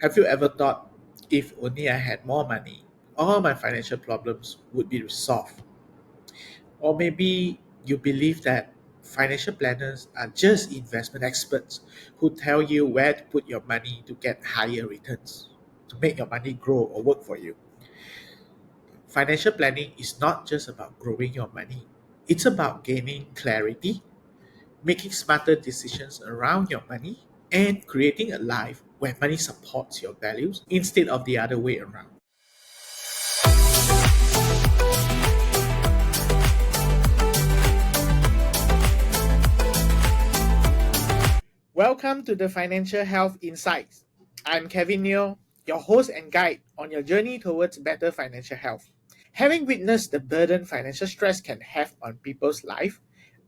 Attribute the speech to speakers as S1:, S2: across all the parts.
S1: Have you ever thought, if only I had more money, all my financial problems would be resolved? Or maybe you believe that financial planners are just investment experts who tell you where to put your money to get higher returns, to make your money grow or work for you. Financial planning is not just about growing your money, it's about gaining clarity, making smarter decisions around your money, and creating a life where money supports your values instead of the other way around. Welcome to the Financial Health Insights. I'm Kevin Neo, your host and guide on your journey towards better financial health. Having witnessed the burden financial stress can have on people's life,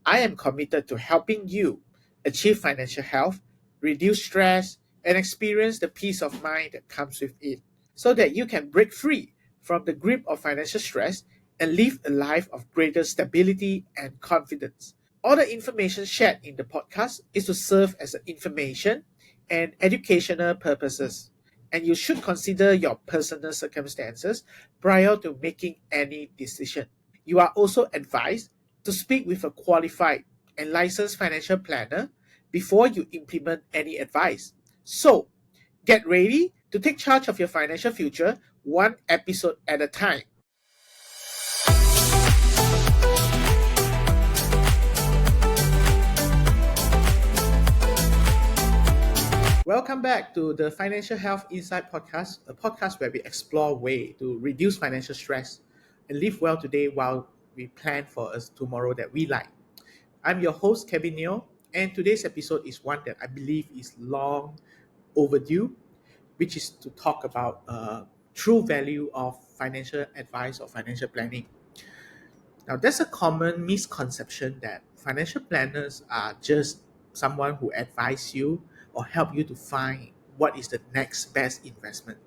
S1: I am committed to helping you achieve financial health, reduce stress, and experience the peace of mind that comes with it, so that you can break free from the grip of financial stress and live a life of greater stability and confidence. All the information shared in the podcast is to serve as an information and educational purposes, and you should consider your personal circumstances prior to making any decision. You are also advised to speak with a qualified and licensed financial planner before you implement any advice. So, get ready to take charge of your financial future one episode at a time. Welcome back to the Financial Health Insight Podcast, a podcast where we explore ways to reduce financial stress and live well today while we plan for a tomorrow that we like. I'm your host, Kevin Neo, and today's episode is one that I believe is long overdue, which is to talk about true value of financial advice or financial planning. Now, there's a common misconception that financial planners are just someone who advise you or help you to find what is the next best investment.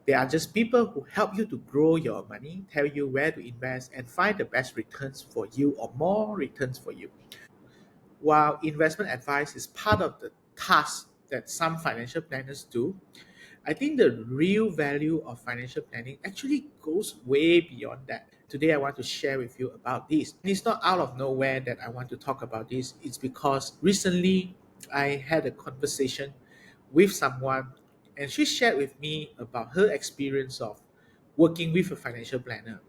S1: They are just people who help you to grow your money, tell you where to invest, and find the best returns for you or more returns for you. While investment advice is part of the task that some financial planners do, I think the real value of financial planning actually goes way beyond that. Today, I want to share with you about this. And it's not out of nowhere that I want to talk about this. It's because recently I had a conversation with someone, and she shared with me about her experience of working with a financial planner.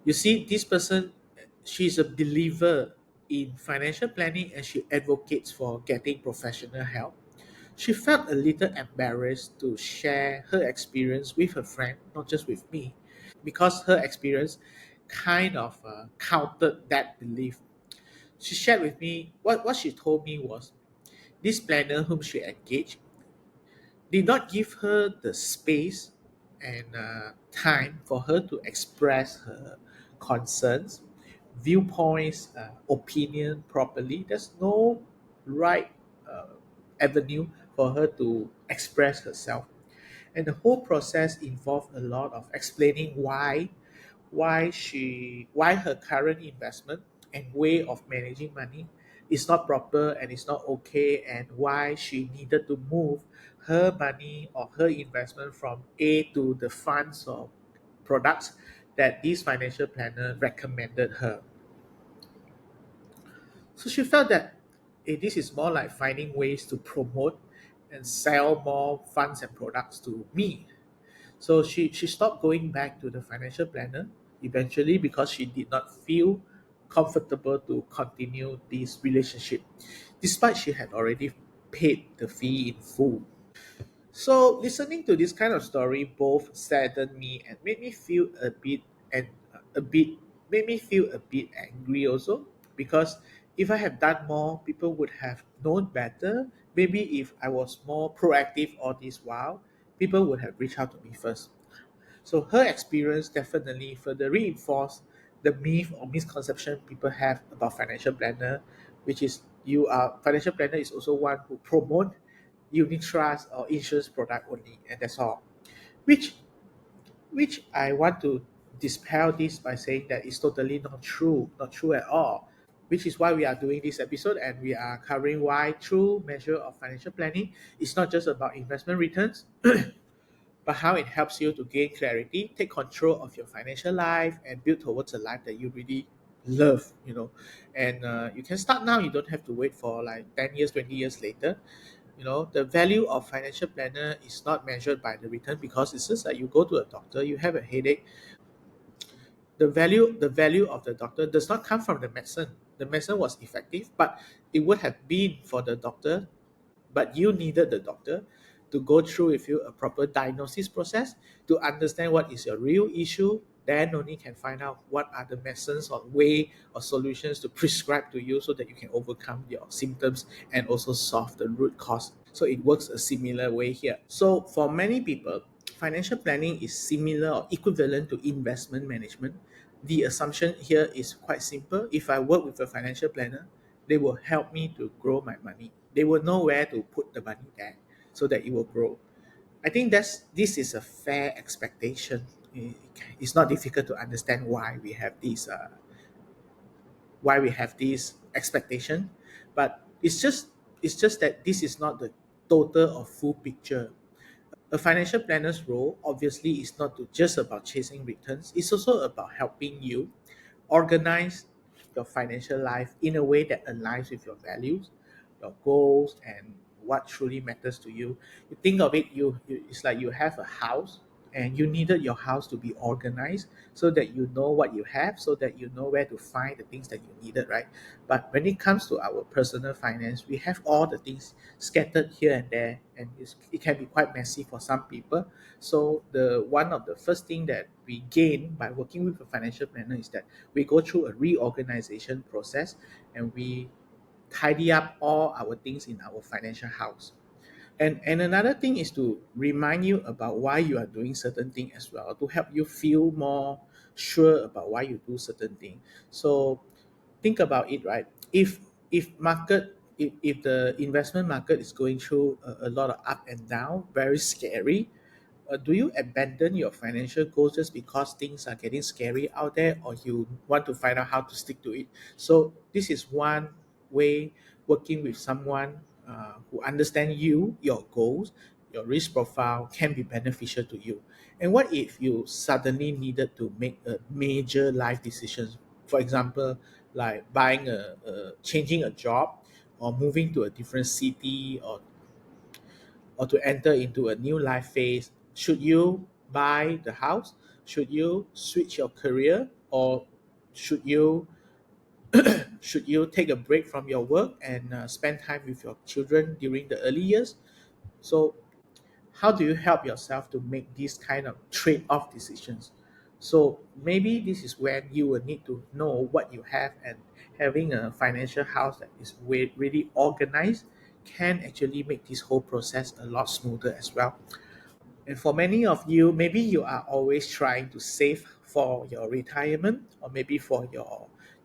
S1: You see, this person, she's a believer in financial planning and she advocates for getting professional help. She felt a little embarrassed to share her experience with her friend, not just with me, because her experience kind of countered that belief. She shared with me what she told me was this planner whom she engaged did not give her the space and time for her to express her concerns, viewpoints, opinion properly. There's no right uh, avenue for her to express herself. And the whole process involved a lot of explaining why her current investment and way of managing money is not proper and is not okay, and why she needed to move her money or her investment from A to the funds or products that this financial planner recommended her. So she felt that this is more like finding ways to promote and sell more funds and products to me. So she stopped going back to the financial planner eventually because she did not feel comfortable to continue this relationship, despite she had already paid the fee in full. So listening to this kind of story both saddened me and made me feel a bit made me feel a bit angry also, because if I have done more, people would have known better. Maybe if I was more proactive all this while, people would have reached out to me first. So her experience definitely further reinforced the myth or misconception people have about financial planner, which is you are financial planner is also one who promote unit trust or insurance product only, and that's all. Which which I want to dispel this by saying that it's totally not true, not true at all. which is why we are doing this episode, and we are covering why true measure of financial planning is not just about investment returns, but how it helps you to gain clarity, take control of your financial life, and build towards a life that you really love. And you can start now. You don't have to wait for like 10 years, 20 years later. The value of financial planner is not measured by the return, because it's just like you go to a doctor, you have a headache. The value of the doctor does not come from the medicine. The medicine was effective, but it would have been for the doctor, but you needed the doctor to go through with you a proper diagnosis process to understand what is your real issue. Then only can find out what are the medicines or way or solutions to prescribe to you, so that you can overcome your symptoms and also solve the root cause. So it works a similar way here. So for many people, financial planning is similar or equivalent to investment management. The assumption here is quite simple. If I work with a financial planner, they will help me to grow my money. They will know where to put the money there so that it will grow. I think this is a fair expectation. It's not difficult to understand why we have this expectation, but it's just that this is not the total or full picture. A financial planner's role obviously is not to just about chasing returns. It's also about helping you organize your financial life in a way that aligns with your values, your goals, and what truly matters to you. You think of it, it's like you have a house, and you needed your house to be organized so that you know what you have, so that you know where to find the things that you needed, right? But when it comes to our personal finance, we have all the things scattered here and there, and it can be quite messy for some people. So the one of the first thing that we gain by working with a financial planner is that we go through a reorganization process, and we tidy up all our things in our financial house. And another thing is to remind you about why you are doing certain thing as well, to help you feel more sure about why you do certain thing. So think about it, right? If the investment market is going through a lot of up and down, very scary, do you abandon your financial goals just because things are getting scary out there, or you want to find out how to stick to it? So this is one way. Working with someone who understands your goals, your risk profile, can be beneficial to you. And what if you suddenly needed to make a major life decisions? For example, like changing a job, or moving to a different city, or to enter into a new life phase. Should you buy the house? Should you switch your career? Or should you should you take a break from your work and spend time with your children during the early years? So how do you help yourself to make these kind of trade-off decisions? So maybe this is when you will need to know what you have, and having a financial house that is really organized can actually make this whole process a lot smoother as well. And for many of you, maybe you are always trying to save for your retirement, or maybe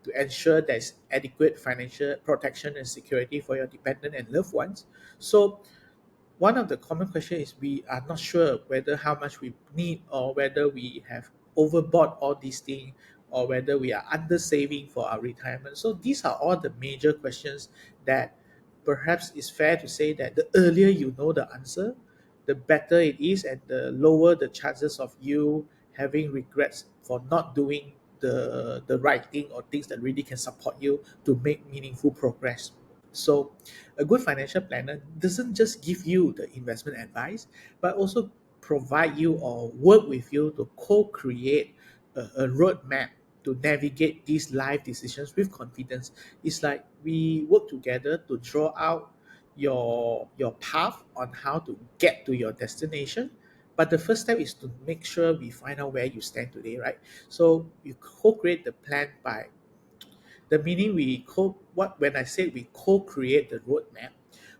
S1: to ensure there's adequate financial protection and security for your dependent and loved ones. So one of the common questions is, we are not sure whether how much we need, or whether we have overbought all these things, or whether we are under saving for our retirement. So these are all the major questions that perhaps it's fair to say that the earlier you know the answer, the better it is, and the lower the chances of you having regrets for not doing the right thing, or things that really can support you to make meaningful progress. So, a good financial planner doesn't just give you the investment advice, but also provide you or work with you to co-create a roadmap to navigate these life decisions with confidence. It's like we work together to draw out your path on how to get to your destination. But the first step is to make sure we find out where you stand today, right? So you co-create the plan by the meaning we co what when I say we co-create the roadmap,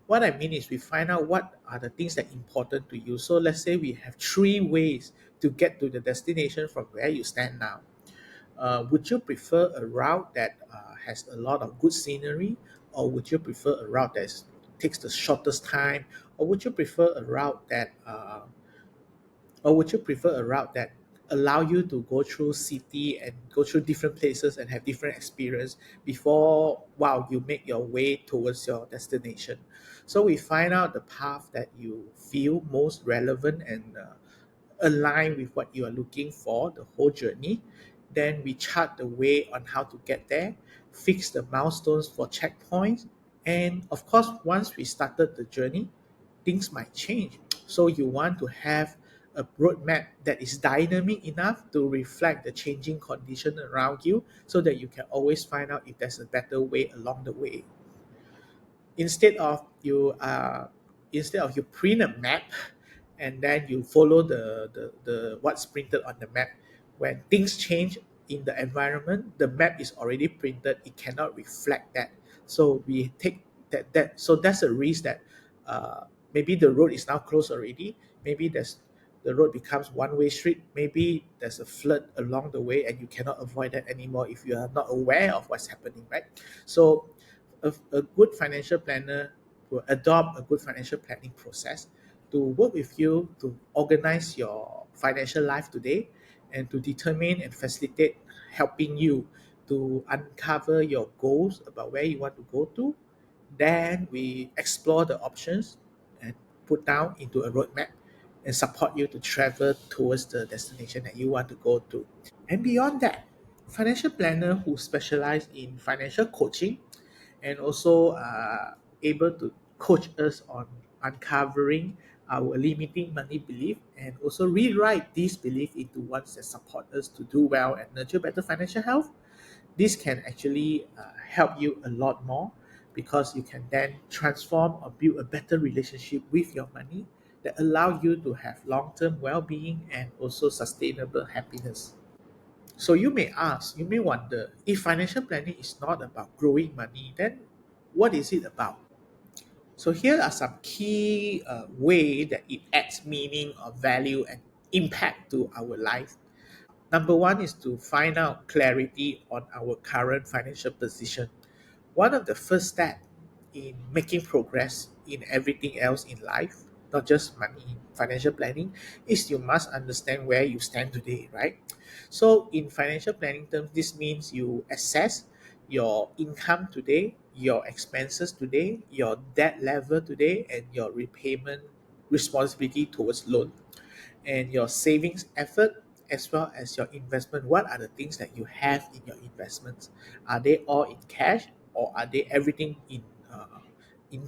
S1: what I mean is we find out what are the things that are important to you. So let's say we have three ways to get to the destination from where you stand now. Would you prefer a route that has a lot of good scenery, or would you prefer a route that takes the shortest time, or would you prefer a route that allow you to go through city and go through different places and have different experience before wow you make your way towards your destination. So we find out the path that you feel most relevant and align with what you are looking for the whole journey. Then we chart the way on how to get there, fix the milestones for checkpoints, and of course once we started the journey, things might change. So you want to have a roadmap that is dynamic enough to reflect the changing condition around you so that you can always find out if there's a better way along the way. Instead of you print a map and then you follow the what's printed on the map. When things change in the environment, the map is already printed, it cannot reflect that. So we take so that's a risk that maybe the road is now closed already, maybe the road becomes one-way street, maybe there's a flood along the way and you cannot avoid that anymore if you are not aware of what's happening, right? So a good financial planner will adopt a good financial planning process to work with you to organize your financial life today and to determine and facilitate helping you to uncover your goals about where you want to go to. Then we explore the options and put down into a roadmap and support you to travel towards the destination that you want to go to. And beyond that, financial planner who specialize in financial coaching and also able to coach us on uncovering our limiting money belief and also rewrite these beliefs into ones that support us to do well and nurture better financial health. This can actually help you a lot more because you can then transform or build a better relationship with your money that allow you to have long-term well-being and also sustainable happiness. So you may ask, you may wonder, if financial planning is not about growing money, then what is it about? So here are some key way that it adds meaning or value and impact to our life. Number one is to find out clarity on our current financial position. One of the first steps in making progress in everything else in life, not just money, financial planning, is you must understand where you stand today, right? So in financial planning terms, this means you assess your income today, your expenses today, your debt level today, and your repayment responsibility towards loan and your savings effort as well as your investment. What are the things that you have in your investments? Are they all in cash or are they everything in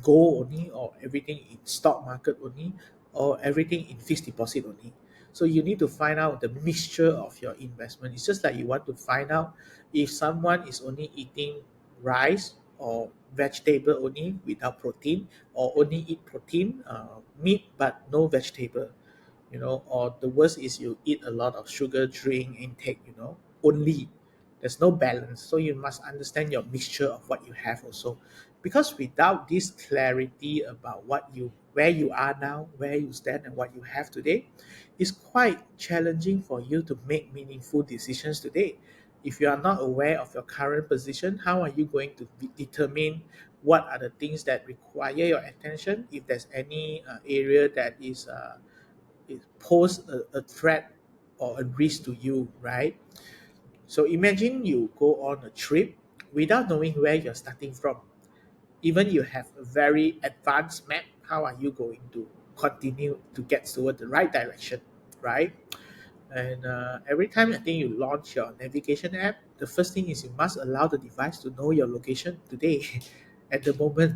S1: gold only or everything in stock market only or everything in fixed deposit only? So you need to find out the mixture of your investment. It's just like you want to find out if someone is only eating rice or vegetable only without protein or only eat protein meat but no vegetable, or the worst is you eat a lot of sugar drink intake, only. There's no balance. So you must understand your mixture of what you have also. Because without this clarity about where you are now, where you stand and what you have today, it's quite challenging for you to make meaningful decisions today. If you are not aware of your current position, how are you going to determine what are the things that require your attention? If there's any area that it pose a threat or a risk to you, right? So imagine you go on a trip without knowing where you're starting from. Even you have a very advanced map, how are you going to continue to get toward the right direction, right? And every time I think you launch your navigation app, the first thing is you must allow the device to know your location today at the moment.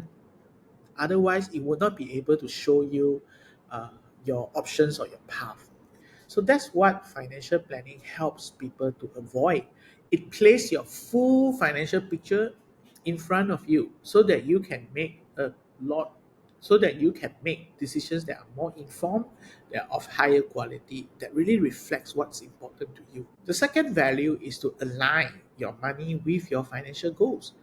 S1: Otherwise, it will not be able to show you uh, your options or your path. So that's what financial planning helps people to avoid. It places your full financial picture in front of you so that you can make a lot so that you can make decisions that are more informed, that are of higher quality, that really reflects what's important to you. The second value is to align your money with your financial goals.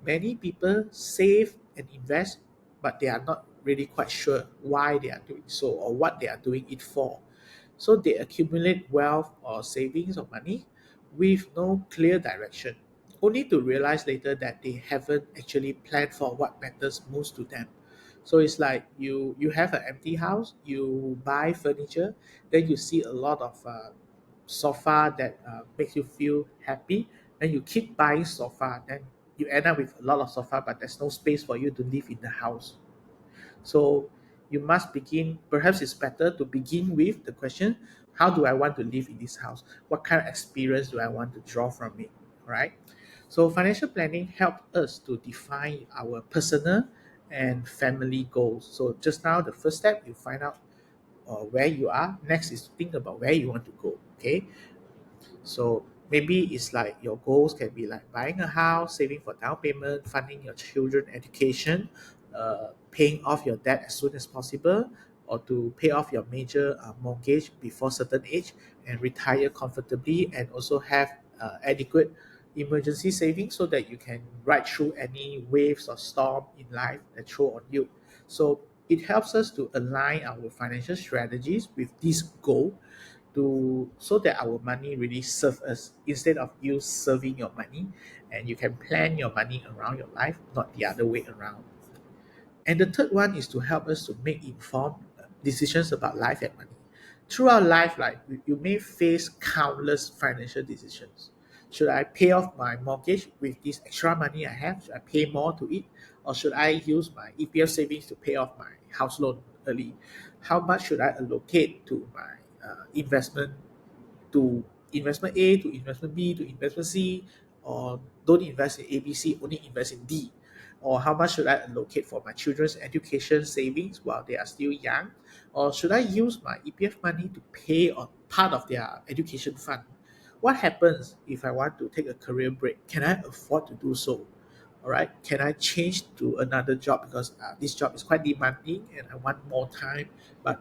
S1: Many people save and invest, but they are not really quite sure why they are doing so or what they are doing it for. So they accumulate wealth or savings or money with no clear direction, only to realize later that they haven't actually planned for what matters most to them. So it's like you have an empty house, you buy furniture, then you see a lot of sofa that makes you feel happy, and you keep buying sofa, then you end up with a lot of sofa, but there's no space for you to live in the house. So you must begin, perhaps it's better to begin with the question, how do I want to live in this house? What kind of experience do I want to draw from it? Right? So financial planning helps us to define our personal and family goals. So just now, the first step, you find out where you are. Next is to think about where you want to go. Okay, so maybe it's like your goals can be like buying a house, saving for down payment, funding your children education, paying off your debt as soon as possible, or to pay off your major mortgage before certain age and retire comfortably, and also have adequate emergency savings so that you can ride through any waves or storm in life that throw on you. So it helps us to align our financial strategies with this goal, to so that our money really serve us instead of you serving your money, and you can plan your money around your life, not the other way around. And the third one is to help us to make informed decisions about life and money. Throughout life, like you may face countless financial decisions. Should I pay off my mortgage with this extra money I have? Should I pay more to it? Or should I use my EPF savings to pay off my house loan early? How much should I allocate to my investment, to investment A, to investment B, to investment C, or don't invest in A, B, C, only invest in D? Or how much should I allocate for my children's education savings while they are still young? Or should I use my EPF money to pay on part of their education fund? What happens if I want to take a career break? Can I afford to do so? All right. Can I change to another job because this job is quite demanding and I want more time? But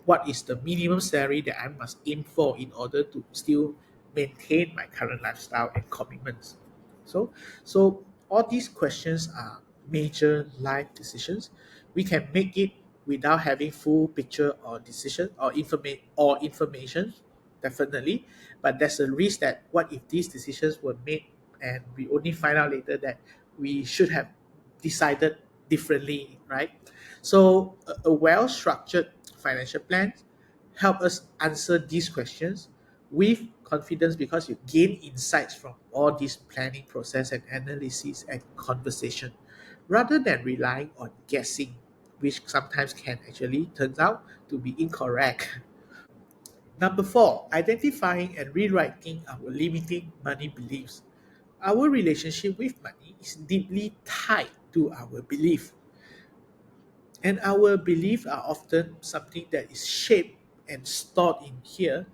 S1: what is the minimum salary that I must aim for in order to still maintain my current lifestyle and commitments? So, so all these questions are major life decisions. We can make it without having full picture or decision or information, definitely. But there's a risk that what if these decisions were made and we only find out later that we should have decided differently, right? So a well-structured financial plan help us answer these questions with confidence, because you gain insights from all this planning process and analysis and conversation, rather than relying on guessing, which sometimes can actually turn out to be incorrect. Number four, identifying and rewriting our limiting money beliefs. Our relationship with money is deeply tied to our belief, and our beliefs are often something that is shaped and stored in here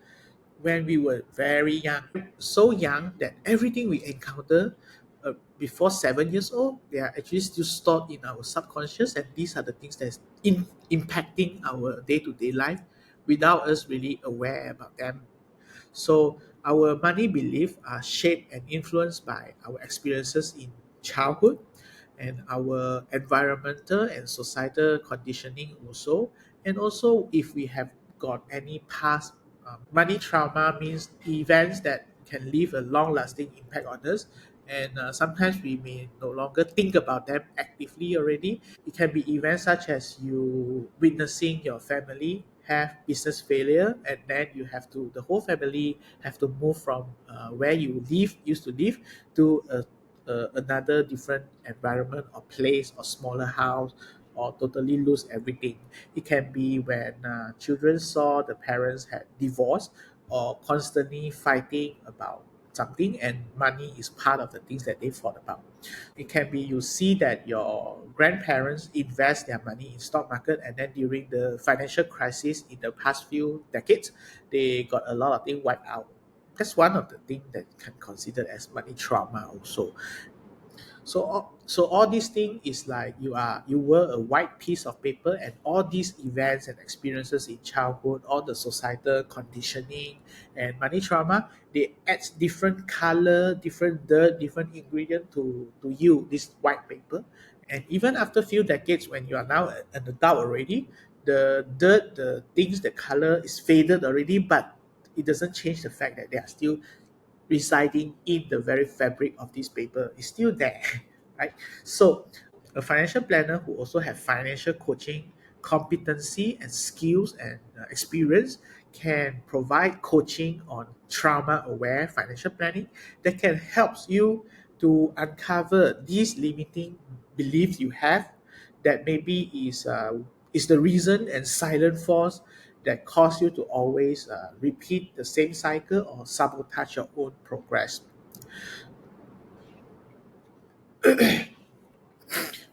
S1: when we were very young. So young that everything we encounter before 7 years old, they are actually still stored in our subconscious, and these are the things that's impacting our day-to-day life without us really aware about them. So our money beliefs are shaped and influenced by our experiences in childhood and our environmental and societal conditioning also. And also if we have got any past money trauma, means events that can leave a long-lasting impact on us, and sometimes we may no longer think about them actively already. It can be events such as you witnessing your family have business failure, and then you have to, the whole family have to move from where you live used to live to another different environment or place or smaller house, or totally lose everything. It can be when children saw the parents had divorced or constantly fighting about something, and money is part of the things that they fought about. It can be you see that your grandparents invest their money in stock market, and then during the financial crisis in the past few decades, they got a lot of things wiped out. That's one of the things that can consider as money trauma also. So all these things is like you were a white piece of paper, and all these events and experiences in childhood, all the societal conditioning and money trauma, they add different color, different dirt, different ingredient to you, this white paper. And even after few decades, when you are now an adult already, the dirt, the things, the color is faded already, but it doesn't change the fact that they are still residing in the very fabric of this paper, is still there, right? So, a financial planner who also have financial coaching competency and skills and experience can provide coaching on trauma aware financial planning that can help you to uncover these limiting beliefs you have that maybe is the reason and silent force that cause you to always repeat the same cycle or sabotage your own progress.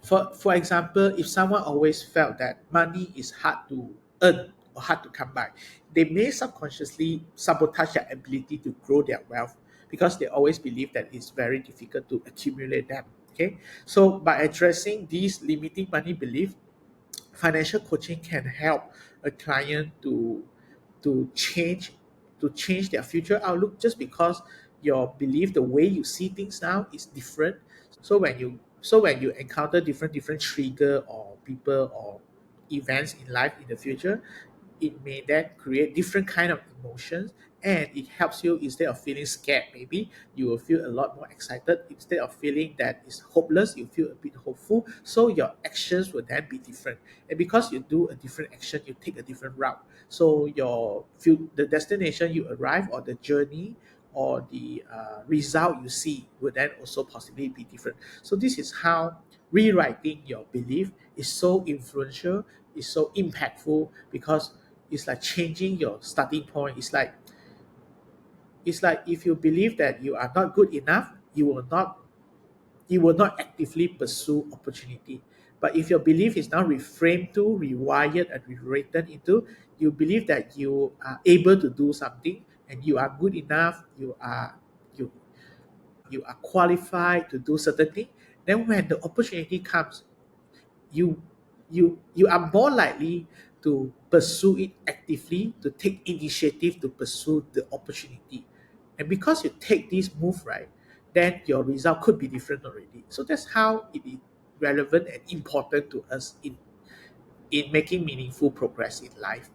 S1: For example, if someone always felt that money is hard to earn or hard to come by, they may subconsciously sabotage their ability to grow their wealth because they always believe that it's very difficult to accumulate them. Okay, so by addressing these limiting money beliefs, financial coaching can help a client to change to change their future outlook just because your belief, the way you see things now, is different. So when you encounter different trigger or people or events in life in the future, it may then create different kind of emotions, and it helps you. Instead of feeling scared, maybe you will feel a lot more excited. Instead of feeling that it's hopeless, you feel a bit hopeful, so your actions will then be different. And because you do a different action, you take a different route, so the destination you arrive, or the journey, or the result you see will then also possibly be different. So this is how rewriting your belief is so influential, is so impactful, because it's like changing your starting point. It's like if you believe that you are not good enough, you will not actively pursue opportunity. But if your belief is now reframed to, rewired, and rewritten into, you believe that you are able to do something, and you are good enough, you you are qualified to do certain thing, then when the opportunity comes, you you are more likely to pursue it actively, to take initiative to pursue the opportunity. And because you take this move, right, then your result could be different already. So that's how it is relevant and important to us in making meaningful progress in life.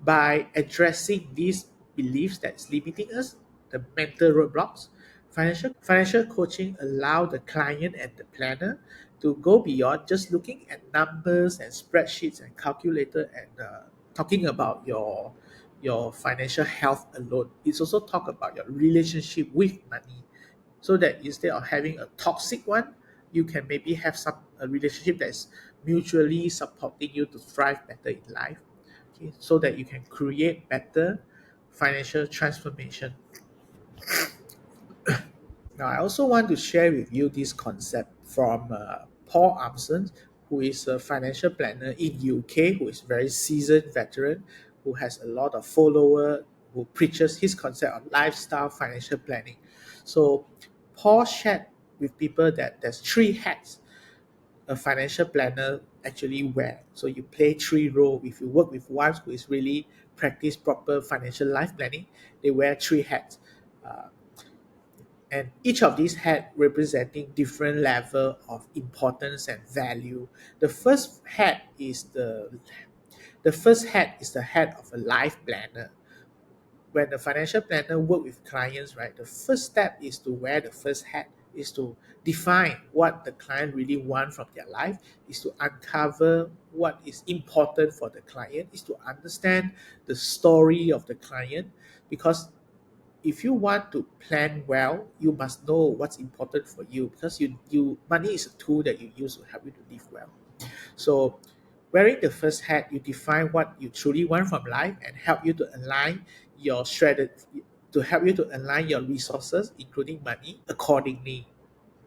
S1: By addressing these beliefs that's limiting us, the mental roadblocks, financial coaching allow the client and the planner to go beyond just looking at numbers and spreadsheets and calculator and talking about your financial health alone. It's also talk about your relationship with money, so that instead of having a toxic one, you can maybe have a relationship that's mutually supporting you to thrive better in life. Okay, so that you can create better financial transformation. Now, I also want to share with you this concept from Paul Armson, who is a financial planner in UK, who is very seasoned veteran, who has a lot of follower, who preaches his concept of lifestyle financial planning. So, Paul shared with people that there's three hats a financial planner actually wear. So you play three roles. If you work with ones who is really practice proper financial life planning, they wear three hats. Uh, and each of these hat representing different level of importance and value. The first hat is the first hat is the hat of a life planner. When the financial planner work with clients, right, the first step is to wear the first hat, is to define what the client really want from their life, is to uncover what is important for the client, is to understand the story of the client. Because if you want to plan well, you must know what's important for you, because you money is a tool that you use to help you to live well. So, wearing the first hat, you define what you truly want from life and help you to align your strategy, to help you to align your resources, including money, accordingly.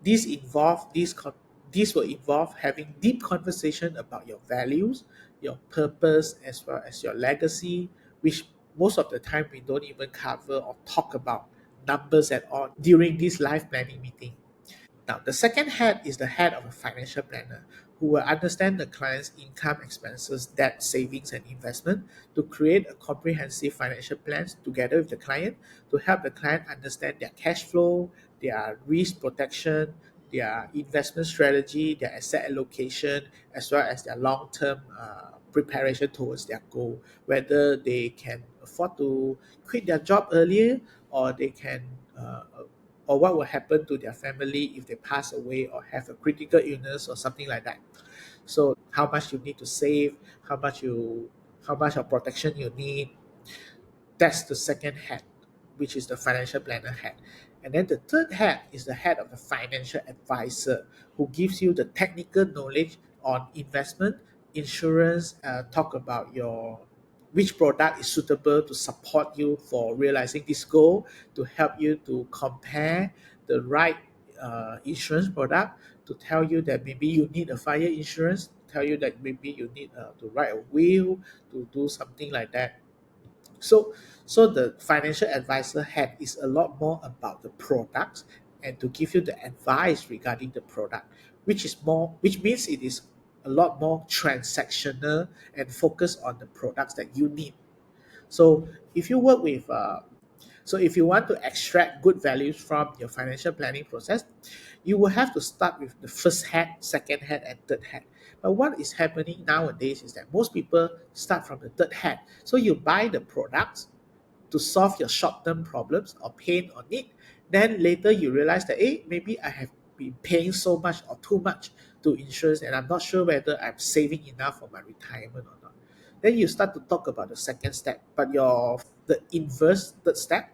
S1: This involve this con- this will involve having deep conversation about your values, your purpose, as well as your legacy, which most of the time we don't even cover or talk about numbers at all during this life planning meeting. Now, the second head is the head of a financial planner who will understand the client's income, expenses, debt, savings, and investment to create a comprehensive financial plans together with the client to help the client understand their cash flow, their risk protection, their investment strategy, their asset allocation, as well as their long-term preparation towards their goal, whether they can afford to quit their job earlier, or they can or what will happen to their family if they pass away or have a critical illness or something like that. So how much you need to save, how much you how much of protection you need. That's the second hat, which is the financial planner hat. And then the third hat is the hat of the financial advisor, who gives you the technical knowledge on investment, insurance, talk about your which product is suitable to support you for realizing this goal, to help you to compare the right insurance product, to tell you that maybe you need a fire insurance, tell you that maybe you need to write a will, to do something like that. So, the financial advisor hat is a lot more about the products and to give you the advice regarding the product, which means it is a lot more transactional and focused on the products that you need. So, if you work with so if you want to extract good values from your financial planning process, you will have to start with the first hat, second hat, and third hat. But what is happening nowadays is that most people start from the third hat. So you buy the products to solve your short-term problems or pain or need. Then later you realize that, hey, maybe I have been paying so much or too much to insurance and I'm not sure whether I'm saving enough for my retirement or not. Then you start to talk about the second step, but the inverse third step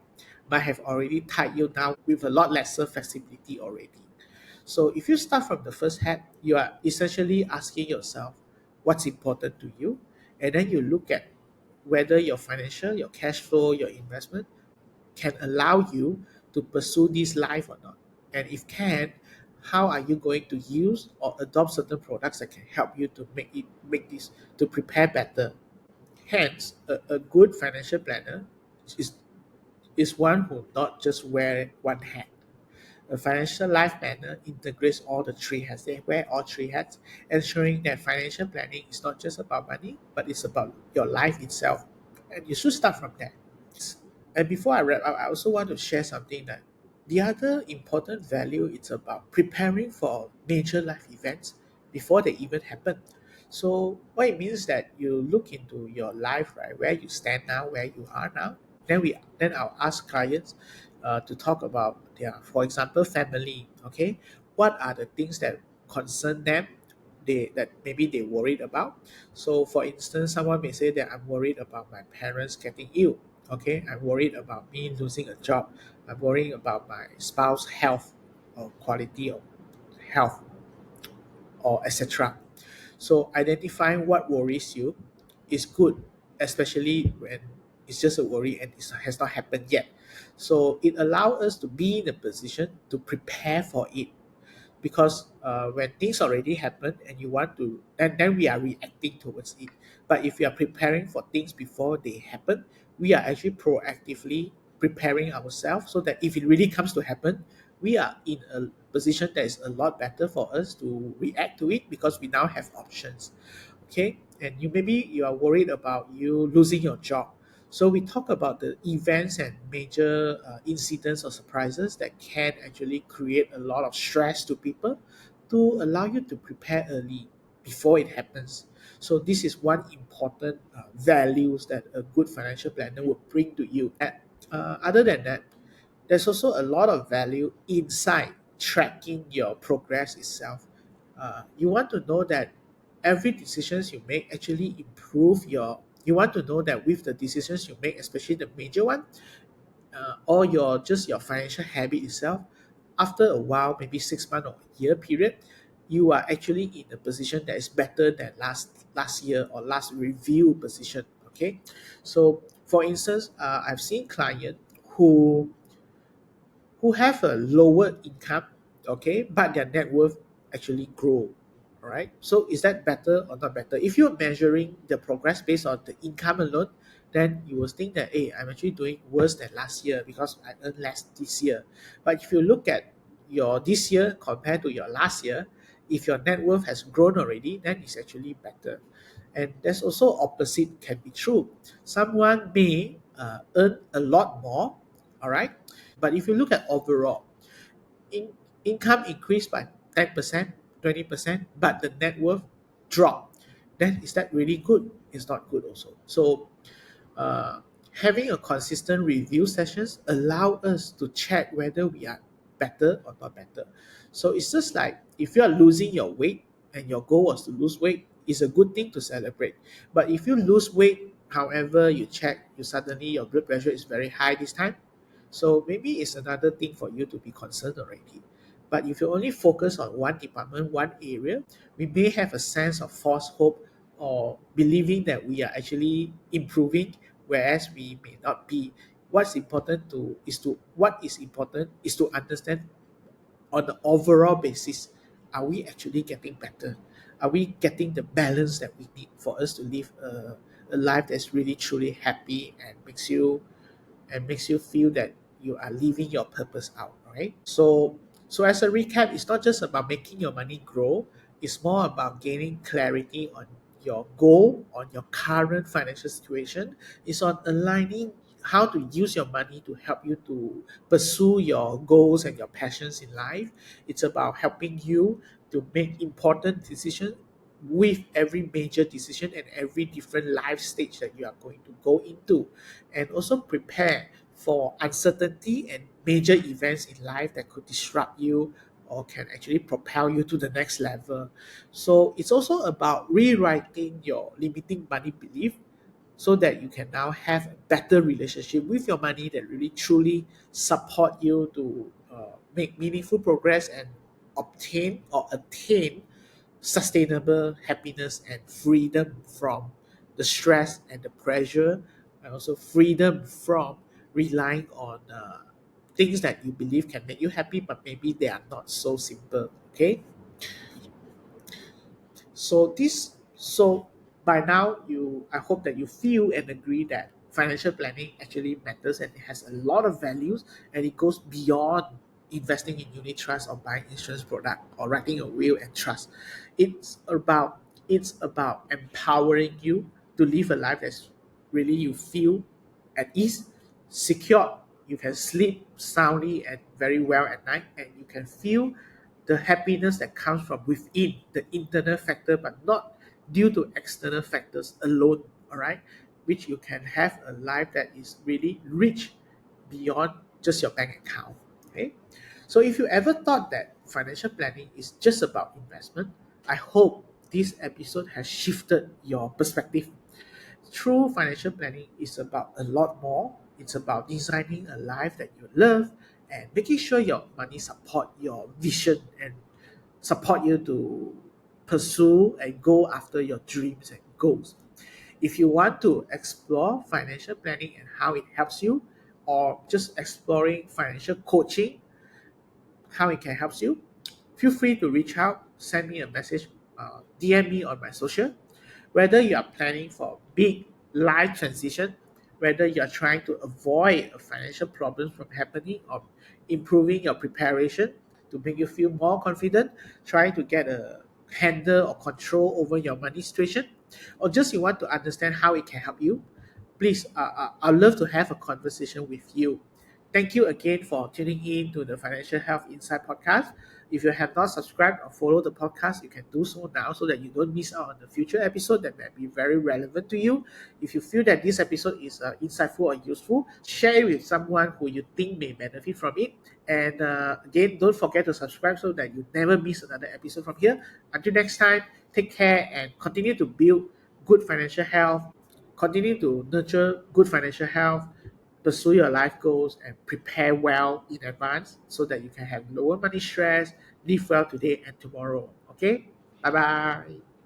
S1: might have already tied you down with a lot lesser flexibility already. So if you start from the first hat, you are essentially asking yourself what's important to you, and then you look at whether your financial, your cash flow, your investment can allow you to pursue this life or not. And if can, how are you going to use or adopt certain products that can help you to make this to prepare better? Hence, a good financial planner is is one who not just wear one hat. A financial life planner integrates all the three hats. They wear all three hats, ensuring that financial planning is not just about money, but it's about your life itself. And you should start from there. And before I wrap up, I also want to share something that the other important value is about preparing for major life events before they even happen. So what it means that you look into your life, right, where you stand now, where you are now. Then I'll ask clients to talk about their, for example, family. Okay, what are the things that concern them? That maybe they worried about. So, for instance, someone may say that I'm worried about my parents getting ill. Okay, I'm worried about me losing a job. I'm worrying about my spouse health or quality of health or etc. So identifying what worries you is good, especially when it's just a worry and it has not happened yet. So it allows us to be in a position to prepare for it, because when things already happen and you want to, and then we are reacting towards it. But if we are preparing for things before they happen, we are actually proactively preparing ourselves so that if it really comes to happen, we are in a position that is a lot better for us to react to it, because we now have options. Okay, and you are worried about you losing your job. So we talk about the events and major incidents or surprises that can actually create a lot of stress to people, to allow you to prepare early before it happens. So this is one important values that a good financial planner will bring to you. And other than that, there's also a lot of value inside tracking your progress itself. You want to know that every decisions you make actually improve your. You want to know that with the decisions you make, especially the major one, or your financial habit itself, after a while, maybe 6 months or a year period, you are actually in a position that is better than last year or last review position. Okay, so for instance, I've seen clients who have a lower income, okay, but their net worth actually grow. All right. So is that better or not better? If you're measuring the progress based on the income alone, then you will think that, hey, I'm actually doing worse than last year because I earned less this year. But if you look at your this year compared to your last year, if your net worth has grown already, then it's actually better. And there's also opposite can be true. Someone may earn a lot more, all right, but if you look at overall, in, income increased by 10%, 20%, but the net worth dropped, then is that really good? It's not good also. So uh, having a consistent review sessions allow us to check whether we are better or not better. So it's just like if you are losing your weight and your goal was to lose weight, it's a good thing to celebrate. But if you lose weight, however, you check, you suddenly your blood pressure is very high this time, so maybe it's another thing for you to be concerned already. But if you only focus on one department, one area, we may have a sense of false hope or believing that we are actually improving, whereas we may not be. What is important is to understand on the overall basis, are we actually getting better? Are we getting the balance that we need for us to live a life that's really truly happy and makes you feel that you are living your purpose out, right? So as a recap, it's not just about making your money grow, it's more about gaining clarity on your goal, on your current financial situation. It's on aligning how to use your money to help you to pursue your goals and your passions in life. It's about helping you to make important decisions with every major decision and every different life stage that you are going to go into, and also prepare for uncertainty and major events in life that could disrupt you or can actually propel you to the next level. So it's also about rewriting your limiting money belief so that you can now have a better relationship with your money that really truly support you to make meaningful progress and obtain or attain sustainable happiness and freedom from the stress and the pressure, and also freedom from relying on things that you believe can make you happy, but maybe they are not so simple. Okay, so by now I hope that you feel and agree that financial planning actually matters and it has a lot of values, and it goes beyond investing in unit trust or buying insurance product or writing a will and trust. It's about empowering you to live a life that's really you feel at ease, secure. You can sleep soundly and very well at night, and you can feel the happiness that comes from within the internal factor, but not due to external factors alone. All right, which you can have a life that is really rich beyond just your bank account. Okay, so if you ever thought that financial planning is just about investment, I hope this episode has shifted your perspective. True financial planning is about a lot more. It's about designing a life that you love and making sure your money support your vision and support you to pursue and go after your dreams and goals. If you want to explore financial planning and how it helps you, or just exploring financial coaching, how it can help you, feel free to reach out, send me a message, DM me on my social. Whether you are planning for big life transition, whether you are trying to avoid a financial problems from happening, or improving your preparation to make you feel more confident, trying to get a handle or control over your money situation, or just you want to understand how it can help you, please, I'd love to have a conversation with you. Thank you again for tuning in to the Financial Health Insight podcast. If you have not subscribed or followed the podcast, you can do so now so that you don't miss out on the future episode that may be very relevant to you. If you feel that this episode is insightful or useful, share it with someone who you think may benefit from it. And again, don't forget to subscribe so that you never miss another episode from here. Until next time, take care and continue to build good financial health, continue to nurture good financial health, pursue your life goals, and prepare well in advance so that you can have lower money stress, live well today and tomorrow. Okay? Bye bye.